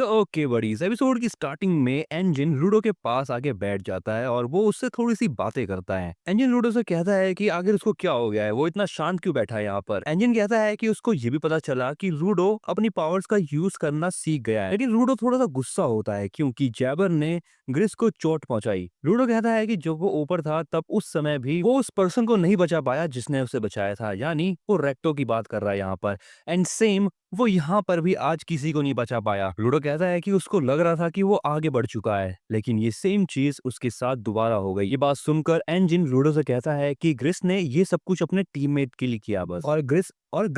Okay buddies, episode की starting में engine रूडो के पास आके बैठ जाता है और वो उससे थोड़ी सी बातें करता है। एंजिन रूडो से कहता है कि आखिर उसको क्या हो गया है, वो इतना शांत क्यों बैठा है यहाँ पर। एंजिन कहता है कि उसको ये भी पता चला कि रूडो अपनी पावर्स का यूज करना सीख गया है, लेकिन रूडो थोड़ा सा गुस्सा होता है क्योंकि जैबर ने ग्रिस को चोट पहुंचाई। रूडो कहता है कि जब वो ऊपर था तब उस समय भी वो उस पर्सन को नहीं बचा पाया जिसने उसे बचाया था, यानी वो रेक्टो की बात कर रहा है यहाँ पर। एंड सेम वो यहाँ पर भी आज किसी को नहीं बचा पाया। लूडो कहता है कि उसको लग रहा था कि वो आगे बढ़ चुका है, लेकिन ये सेम चीज उसके साथ दोबारा हो गई। ये बात सुनकर एंजिन लूडो से कहता है कि ग्रिस ने ये सब कुछ अपने टीममेट के लिए किया बस, और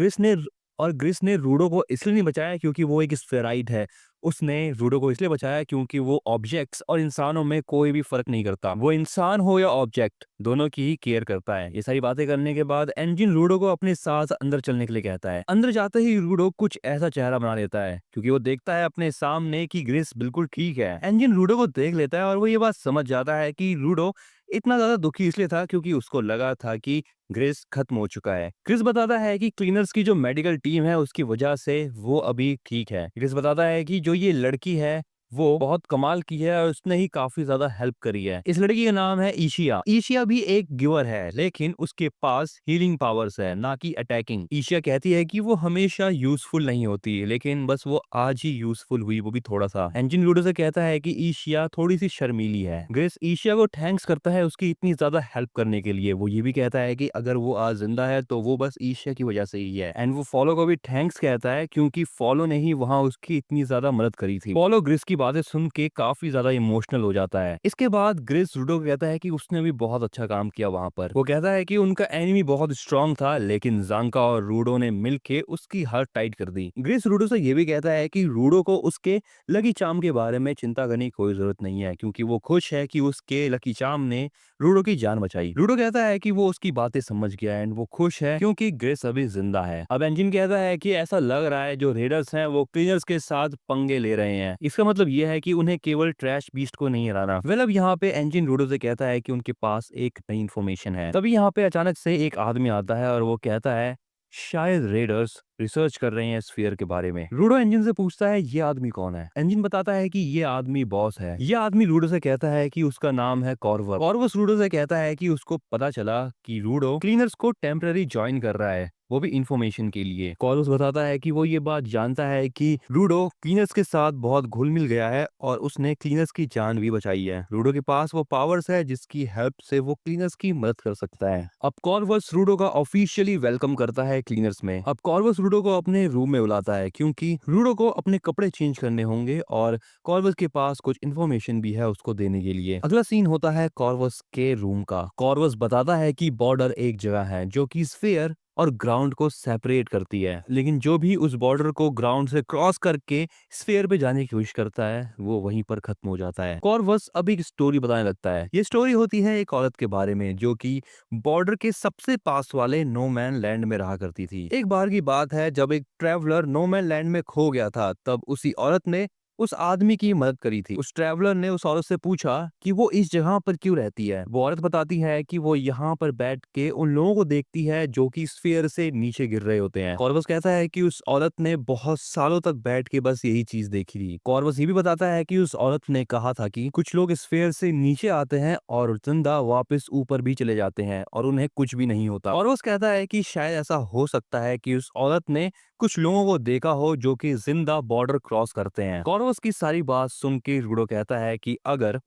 ग्रिस ने रूडो को इसलिए नहीं बचाया क्योंकि वो एक स्फेराइट है। उसने रूडो को इसलिए बचाया क्योंकि वो ऑब्जेक्ट्स और इंसानों में कोई भी फर्क नहीं करता। वो इंसान हो या ऑब्जेक्ट, दोनों की ही केयर करता है। ये सारी बातें करने के बाद एंजिन रूडो को अपने साथ अंदर चलने के लिए कहता है। अंदर जाते ही रूडो कुछ ऐसा चेहरा बना लेता है क्योंकि वो देखता है अपने सामने कि ग्रिस बिल्कुल ठीक है। एंजिन रूडो को देख लेता है और वो ये बात समझ जाता है कि रूडो इतना ज्यादा दुखी इसलिए था क्योंकि उसको लगा था कि ग्रिस खत्म हो चुका है। क्रिस बताता है कि क्लीनर्स की जो मेडिकल टीम है उसकी वजह से वो अभी ठीक है। क्रिस बताता है कि जो ये लड़की है वो बहुत कमाल की है और उसने ही काफी ज्यादा हेल्प करी है। इस लड़की का नाम है ईशिया। ईशिया भी एक गिवर है, लेकिन उसके पास हीलिंग पावर्स है, ना कि अटैकिंग। ईशिया कहती है कि वो हमेशा यूजफुल नहीं होती, लेकिन बस वो आज ही यूजफुल हुई, वो भी थोड़ा सा। एंजिन लूडो से कहता है कि ईशिया थोड़ी सी शर्मीली है। ग्रेस ईशिया को थैंक्स करता है उसकी इतनी ज्यादा हेल्प करने के लिए। वो ये भी कहता है कि अगर वो आज जिंदा है तो वो बस ईशिया की वजह से ही है। एंड वो फॉलो को भी थैंक्स कहता है क्योंकि फॉलो ने ही वहाँ उसकी इतनी ज्यादा मदद करी थी। फॉलो ग्रिस की बातें सुन के काफी ज्यादा इमोशनल हो जाता है। इसके बाद ग्रिस रूडो को कहता है कि उसने भी बहुत अच्छा काम किया वहां पर। वो कहता है कि उनका एनिमी बहुत स्ट्रांग था, लेकिन जांका और रूडो ने मिलके उसकी हार्ट टाइट कर दी। ग्रिस रूडो से ये भी कहता है कि रूडो को उसके लकी चार्म के बारे में चिंता करने की कोई जरूरत नहीं है क्योंकि वो खुश है कि उसके लकी चार्म ने रूडो की जान बचाई। रूडो कहता है कि वो उसकी बातें समझ गया एंड वो खुश है क्योंकि ग्रिस अभी जिंदा है। अब एंजिन कहता है कि ऐसा लग रहा है जो रेडर्स हैं वो क्लीनर्स के साथ पंगे ले रहे हैं। इसका मतलब ये है कि उन्हें केवल ट्रैश बीस्ट को नहीं हराना। वेल, अब यहाँ पे एंजिन रूडो से कहता है कि उनके पास एक नई इन्फॉर्मेशन है। तभी यहाँ पे अचानक से एक आदमी आता है और वो कहता है शायद रेडर्स रिसर्च कर रहे हैं स्फीयर के बारे में। रूडो एंजिन से पूछता है ये आदमी कौन है। एंजिन बताता है कि ये आदमी बॉस है। ये आदमी रूडो से कहता है कि उसका नाम है कॉर्वस। कॉर्वस रूडो से कहता है कि उसको पता चला कि रूडो क्लीनर्स को टेम्पररी ज्वाइन कर रहा है, वो भी इंफॉर्मेशन के लिए। कॉर्वस बताता है कि वो ये बात जानता है कि रूडो क्लीनर्स के साथ बहुत घुल मिल गया है और उसने क्लीनर्स की जान भी बचाई है। रूडो के पास वो पावर्स है जिसकी हेल्प से वो क्लीनर्स की मदद कर सकता है। अब कॉर्वस रूडो का ऑफिशियली वेलकम करता है क्लीनर्स में। अब कॉर्वस रूडो को अपने रूम में बुलाता है क्योंकि रूडो को अपने कपड़े चेंज करने होंगे और कॉर्वस के पास कुछ इन्फॉर्मेशन भी है उसको देने के लिए। अगला सीन होता है कॉर्वस के रूम का। कॉर्वस बताता है कि बॉर्डर एक जगह है जो कि स्फीयर और ग्राउंड को सेपरेट करती है, लेकिन जो भी उस बॉर्डर को ग्राउंड से क्रॉस करके स्फीयर पे जाने की कोशिश करता है वो वहीं पर खत्म हो जाता है। कॉर्वस अब एक स्टोरी बताने लगता है। ये स्टोरी होती है एक औरत के बारे में जो कि बॉर्डर के सबसे पास वाले नो मैन लैंड में रहा करती थी। एक बार की बात है जब एक ट्रैवलर नो मैन लैंड में खो गया था, तब उसी औरत ने उस आदमी की मदद करी थी। उस ट्रैवलर ने उस औरत से पूछा कि वो इस जगह पर क्यों रहती है। वो औरत बताती है कि वो यहाँ पर बैठ के उन लोगों को देखती है जो कि स्फीयर से नीचे गिर रहे होते हैं। कॉर्वस कहता है कि उस औरत ने बहुत सालों तक बैठ के बस यही चीज देखी थी। कॉर्वस ये भी बताता है कि उस औरत ने कहा था कि कुछ लोग स्फीयर से नीचे आते हैं और जिंदा वापस ऊपर भी चले जाते हैं और उन्हें कुछ भी नहीं होता। कॉर्वस कहता है कि शायद ऐसा हो सकता है कि उस औरत ने कुछ लोगों को देखा हो जो कि जिंदा बॉर्डर क्रॉस करते हैं। कॉर्वस की सारी बात सुन के रूडो कहता है कि अगर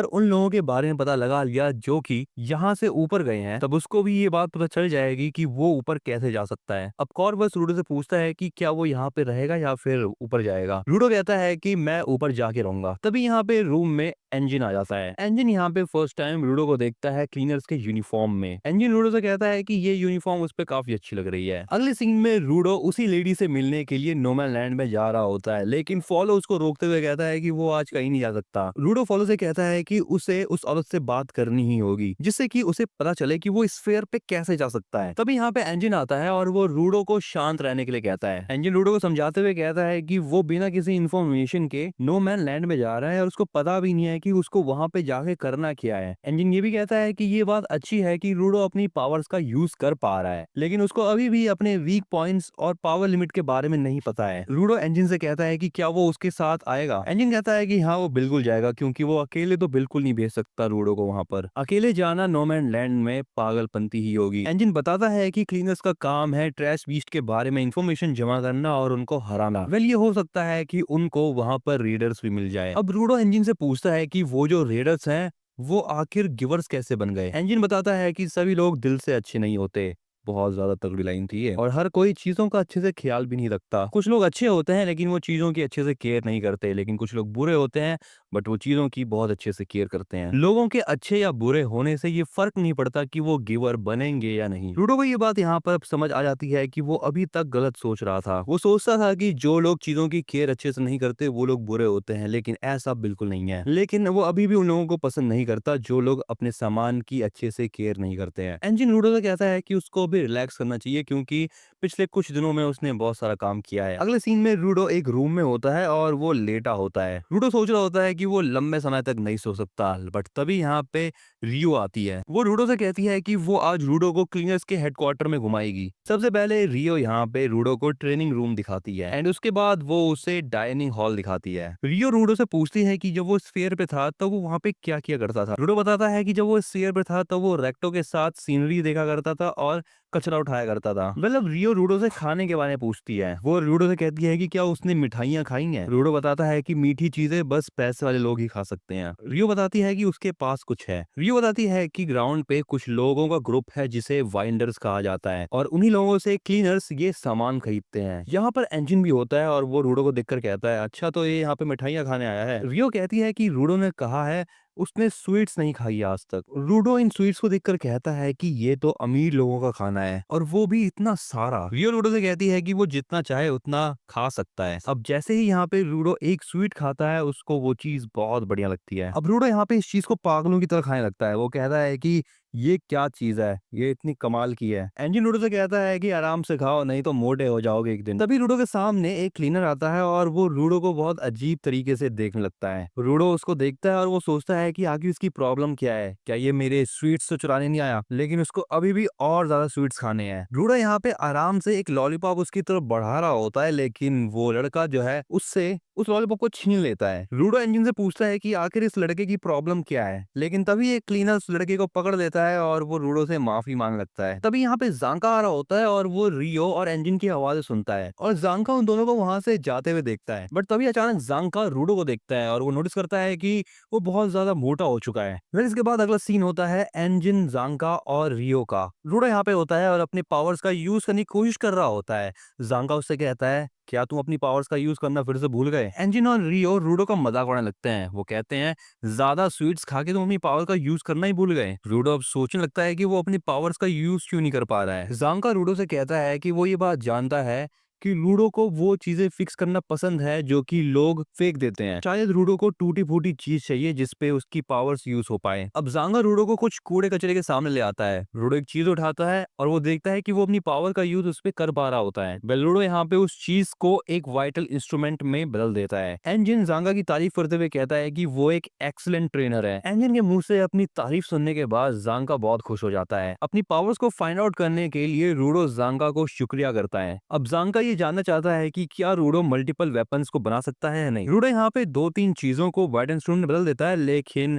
उन लोगों के बारे में पता लगा लिया जो कि यहाँ से ऊपर गए हैं, तब उसको भी ये बात पता चल जाएगी कि वो ऊपर कैसे जा सकता है। अब कॉर्वस रूडो से पूछता है कि क्या वो यहाँ पे रहेगा या फिर ऊपर जाएगा। रूडो कहता है कि मैं ऊपर जाके रहूंगा। तभी यहाँ पे रूम में एंजिन आ जाता है। एंजिन यहाँ पे फर्स्ट टाइम रूडो को देखता है क्लीनर्स के यूनिफॉर्म में। एंजिन रूडो से कहता है कि ये यूनिफॉर्म उस पर काफी अच्छी लग रही है। अगले सीन में रूडो उसी लेडी से मिलने के लिए नोमैन लैंड में जा रहा होता है, लेकिन फॉलो उसको रोकते हुए कहता है कि वो आज कहीं नहीं जा सकता। रूडो फॉलो से कहता है कि उसे उस औरत से बात करनी ही होगी जिससे कि उसे पता चले कि वो इस स्फीयर पे कैसे जा सकता है। तभी यहाँ पे एंजिन आता है और वो रूडो को शांत रहने के लिए कहता है। एंजिन रूडो को समझाते हुए कहता है कि वो बिना किसी इन्फॉर्मेशन के नो मैन लैंड में जा रहा है और उसको पता भी नहीं है हैं कि उसको वहाँ पे जाके करना क्या है। एंजिन ये भी कहता है कि ये बात अच्छी है कि रूडो अपनी पावर्स का यूज कर पा रहा है, लेकिन उसको अभी भी अपने वीक पॉइंट्स और पावर लिमिट के बारे में नहीं पता है। रूडो एंजिन से कहता है कि क्या वो उसके साथ आएगा। एंजिन कहता है कि हाँ, वो बिल्कुल जाएगा, क्योंकि वो अकेले तो बिल्कुल नहीं भेज सकता रूडो को वहाँ पर। अकेले जाना नो मैन लैंड में पागलपंती ही होगी। एंजिन बताता है कि क्लीनर्स का काम है ट्रैश बीस्ट के बारे में इंफॉर्मेशन जमा करना और उनको हराना। वेल, ये हो सकता है कि उनको वहाँ पर रेडर्स भी मिल जाए। अब रूडो एंजिन से पूछता है कि वो जो रेडर्स हैं वो आखिर गिवर्स कैसे बन गए। एंजिन बताता है कि सभी लोग दिल से अच्छे नहीं होते। बहुत ज्यादा तगड़ी लाइन थी ये। और हर कोई चीजों का अच्छे से ख्याल भी नहीं रखता। कुछ लोग अच्छे होते हैं लेकिन वो चीजों की अच्छे से केयर नहीं करते, लेकिन कुछ लोग बुरे होते हैं बट वो चीजों की बहुत अच्छे से केयर करते हैं। लोगों के अच्छे या बुरे होने से ये फर्क नहीं पड़ता कि वो गिवर बनेंगे या नहीं। रूडो को ये बात यहाँ पर अब समझ आ जाती है कि वो अभी तक गलत सोच रहा था। वो सोचता था कि जो लोग चीजों की केयर अच्छे से नहीं करते वो लोग बुरे होते हैं, लेकिन ऐसा बिल्कुल नहीं है। लेकिन वो अभी भी उन लोगों को पसंद नहीं करता जो लोग अपने सामान की अच्छे से केयर नहीं करते हैं। एंजिन रूडो से कहता है कि उसको भी रिलैक्स करना चाहिए, क्योंकि पिछले कुछ दिनों में उसने बहुत सारा काम किया है। अगले सीन में रूडो एक रूम में होता है और वो लेटा होता है। रूडो सोच रहा होता है कि वो लंबे समय तक नहीं सो सकता, बट तभी यहाँ पे रियो आती है। वो रूडो से कहती है कि वो आज रूडो को क्लीनर्स के हेडक्वार्टर में घुमाएगी। सबसे पहले रियो यहाँ पे रूडो को ट्रेनिंग रूम दिखाती है एंड उसके बाद वो उसे डाइनिंग हॉल दिखाती है। रियो रूडो से पूछती है कि जब वो स्फीयर पे था तो वो वहाँ पे क्या किया करता था। रूडो बताता है कि जब वो स्फीयर पे था तो वो रेक्टो के साथ सीनरी देखा करता था और कचरा उठाया करता था। मतलब रियो रूडो से खाने के बारे में पूछती है। वो रूडो से कहती है कि क्या उसने मिठाइयाँ खाई हैं। रूडो बताता है कि मीठी चीजें बस पैसे वाले लोग ही खा सकते हैं। रियो बताती है कि उसके पास कुछ है। रियो बताती है कि ग्राउंड पे कुछ लोगों का ग्रुप है जिसे वाइंडर्स कहा जाता है और उन्हीं लोगों से क्लीनर्स ये सामान खरीदते हैं। यहाँ पर इंजन भी होता है और वो रूडो को देखकर कहता है, अच्छा तो ये यहाँ पे मिठाइयाँ खाने आया है। रियो कहती है कि रूडो ने कहा है उसने स्वीट्स नहीं खाई आज तक। रूडो इन स्वीट्स को देखकर कहता है कि ये तो अमीर लोगों का खाना है और वो भी इतना सारा। रियो रूडो से कहती है कि वो जितना चाहे उतना खा सकता है। अब जैसे ही यहाँ पे रूडो एक स्वीट खाता है उसको वो चीज बहुत बढ़िया लगती है। अब रूडो यहाँ पे इस चीज को पागलों की तरह खाने लगता है। वो कहता है कि ये क्या चीज है, ये इतनी कमाल की है। एंजिन रूडो से कहता है कि आराम से खाओ नहीं तो मोटे हो जाओगे एक दिन। तभी रूडो के सामने एक क्लीनर आता है और वो रूडो को बहुत अजीब तरीके से देखने लगता है। रूडो उसको देखता है और वो सोचता है कि आखिर इसकी प्रॉब्लम क्या है, क्या ये मेरे स्वीट्स तो चुराने नहीं आया। लेकिन उसको अभी भी और ज्यादा स्वीट्स खाने हैं। रूडो यहाँ पे आराम से एक लॉलीपॉप उसकी तरफ बढ़ा रहा होता है, लेकिन वो लड़का जो है उससे उस लॉलीपॉप को छीन लेता है। रूडो इंजन से पूछता है कि आखिर इस लड़के की प्रॉब्लम क्या है, लेकिन तभी एक क्लीनर उस लड़के को पकड़ लेता है और वो रूडो से माफी मांग लगता है। तभी यहाँ पे जांका आ रहा होता है और वो रियो और इंजन की आवाजें सुनता है और जांका उन दोनों को वहां से जाते हुए देखता है। बट तभी अचानक जांका रूडो को देखता है और वो नोटिस करता है कि वो बहुत ज्यादा मोटा हो चुका है। फिर इसके बाद अगला सीन होता है इंजन, जांका और रियो का। रूडो यहाँ पे होता है और अपने पावर्स का यूज करने की कोशिश कर रहा होता है। जांका उससे कहता है, क्या तुम अपनी पावर्स का यूज करना फिर से भूल गए। एंजिन और रियो रूडो का मजाक उड़ाने लगते हैं। वो कहते हैं, ज्यादा स्वीट्स खा के तुम अपनी पावर का यूज करना ही भूल गए। रूडो अब सोचने लगता है कि वो अपनी पावर्स का यूज क्यों नहीं कर पा रहा है। जांका रूडो से कहता है कि वो ये बात जानता है कि रूडो को वो चीजें फिक्स करना पसंद है जो कि लोग फेंक देते हैं। शायद रूडो को टूटी फूटी चीज चाहिए जिसपे उसकी पावर्स यूज हो पाए। अब जांगा रूडो को कुछ कूड़े कचरे के सामने ले आता है। रूडो एक चीज उठाता है और वो देखता है कि वो अपनी पावर का यूज उस पे कर पा रहा होता है। रूडो यहाँ पे उस चीज को एक वाइटल इंस्ट्रूमेंट में बदल देता है। एंजिन जांगा की तारीफ करते हुए कहता है कि वो एक एक्सीलेंट ट्रेनर है। एंजिन के मुंह से अपनी तारीफ सुनने के बाद जांगा बहुत खुश हो जाता है। अपनी पावर्स को फाइंड आउट करने के लिए रूडो जांगा को शुक्रिया करता है। अब जांगा ये जानना चाहता है कि क्या रूडो मल्टीपल वेपन्स को बना सकता है या नहीं। रूडो यहाँ पे दो तीन चीजों को वाइट इंस्ट्रूमेंट में बदल देता है, लेकिन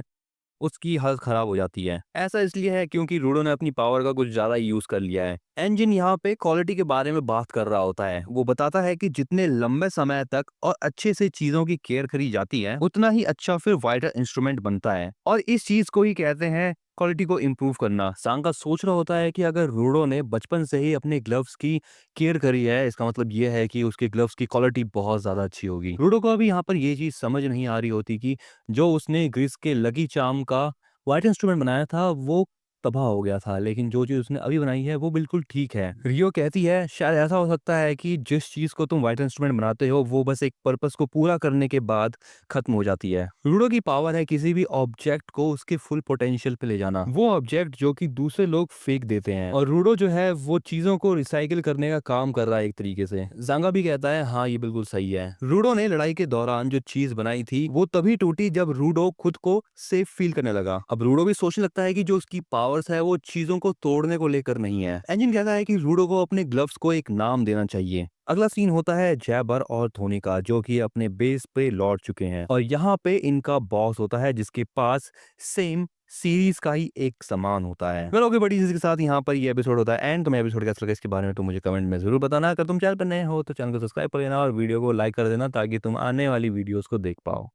उसकी हालत खराब हो जाती है। ऐसा इसलिए है क्योंकि रूडो ने अपनी पावर का कुछ ज्यादा यूज कर लिया है। इंजन यहाँ पे क्वालिटी के बारे में बात कर रहा होता है। वो बताता है कि जितने लंबे समय तक और अच्छे से चीजों की केयर करी जाती है उतना ही अच्छा फिर वाइटर इंस्ट्रूमेंट बनता है और इस चीज को ही कहते हैं क्वालिटी को इम्प्रूव करना। सांगा सोच रहा होता है कि अगर रूडो ने बचपन से ही अपने ग्लव्स की केयर करी है, इसका मतलब ये है कि उसके ग्लव्स की क्वालिटी बहुत ज्यादा अच्छी होगी। रूडो को अभी यहाँ पर ये चीज समझ नहीं आ रही होती कि जो उसने ग्रिस के लकी चार्म का व्हाइट इंस्ट्रूमेंट बनाया था वो तबाह हो गया था, लेकिन जो चीज़ उसने अभी बनाई है वो बिल्कुल ठीक है। रियो कहती है शायद ऐसा हो सकता है कि जिस चीज़ को तुम व्हाइट इंस्ट्रूमेंट बनाते हो वो बस एक पर्पस को पूरा करने के बाद खत्म हो जाती है। लूडो की पावर है किसी भी ऑब्जेक्ट को उसके फुल पोटेंशियल पे ले जाना, वो ऑब्जेक्ट जो कि दूसरे लोग फेंक देते हैं, और लूडो जो है वो चीजों को रिसाइकिल करने का काम कर रहा है एक तरीके से। जांगा भी कहता है हाँ ये बिल्कुल सही है। लूडो ने लड़ाई के दौरान जो चीज बनाई थी वो तभी टूटी जब लूडो खुद को सेफ फील करने लगा। अब लूडो भी सोचने लगता है कि जो उसकी पावर्स है वो चीजों को तोड़ने को लेकर नहीं है। एंजिन कहता है कि लूडो को अपने ग्लव्स को एक नाम देना चाहिए। अगला सीन होता है जैबर और धोनी का, जो कि अपने बेस पे लौट चुके हैं, और यहाँ पे इनका बॉस होता है जिसके पास सेम सीरीज का ही एक सामान होता है। ओके, बड़ी चीज के साथ यहाँ पर ये एपिसोड होता है एंड। तुम्हें एपिसोड कैसा लगा इसके बारे में तो मुझे कमेंट में जरूर बताना। अगर तुम चैनल पर नए हो तो चैनल को सब्सक्राइब कर लेना और वीडियो को लाइक कर देना ताकि तुम आने वाली वीडियोस को देख पाओ।